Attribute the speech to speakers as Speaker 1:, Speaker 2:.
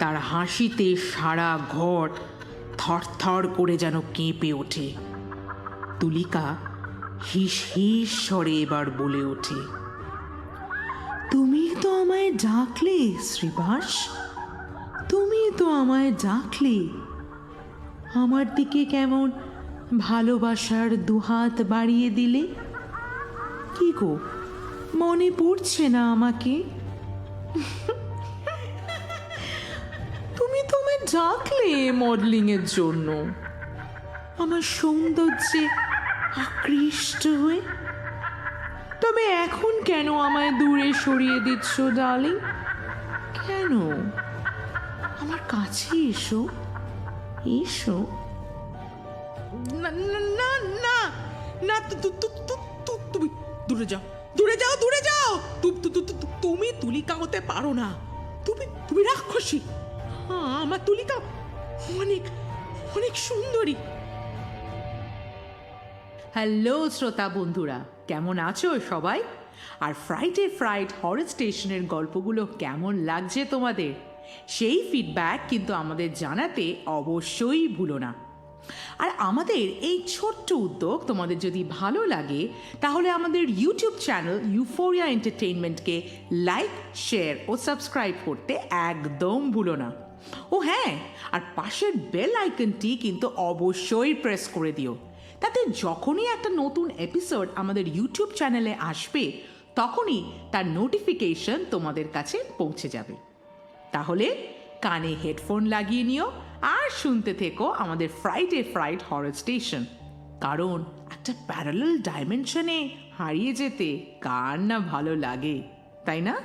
Speaker 1: তার হাসিতে সারা ঘর থরথর করে যেন কেঁপে ওঠে। তুলিকা হিস হিস স্বরে এবার বলে ওঠে, তুমি তো আমায় ডাকলে শ্রীবাস, তুমি তো আমায় ডাকলে। আমার দিকে কেমন ভালোবাসার দুহাত বাড়িয়ে দিলে। কি গো, মনে পড়ছে না আমাকে? তুমি তো আমায় ডাকলে মডেলিংয়ের জন্য, আমার সৌন্দর্যে আকৃষ্ট হয়ে। তবে এখন কেন আমায় দূরে সরিয়ে দিচ্ছ ডার্লিং? কেন? আমার কাছে এসো, এসো। না না না না, তুমি দূরে যাও, দূরে যাও, দূরে যাও। তুমি তুলিকা হতে পারো না। তুমি রাক্ষসী। আমার তুলিকা অনেক অনেক সুন্দরী। হ্যালো শ্রোতা বন্ধুরা, কেমন আছো সবাই? আর ফ্রাইডে ফ্রাইড হরর স্টেশনের গল্পগুলো কেমন লাগছে তোমাদের? সেই ফিডব্যাক কিন্তু আমাদের জানাতে অবশ্যই ভুলো না। আর আমাদের এই ছোট্ট উদ্যোগ তোমাদের যদি ভালো লাগে, তাহলে আমাদের ইউটিউব চ্যানেল ইউফোরিয়া এন্টারটেইনমেন্টকে লাইক, শেয়ার ও সাবস্ক্রাইব করতে একদম ভুলো না। ও হ্যাঁ, আর পাশের বেল আইকনটি কিন্তু অবশ্যই প্রেস করে দিও। তাতে যখনই একটা নতুন এপিসোড আমাদের ইউটিউব চ্যানেলে আসবে, তখনই তার নোটিফিকেশন তোমাদের কাছে পৌঁছে যাবে। তাহলে কানে হেডফোন লাগিয়ে নিও আর শুনতে থেকো আমাদের ফ্রাইডে ফ্রাইড হরর স্টেশন। কারণ একটা প্যারালাল ডাইমেনশনে হারিয়ে যেতে কার না ভালো লাগে, তাই না?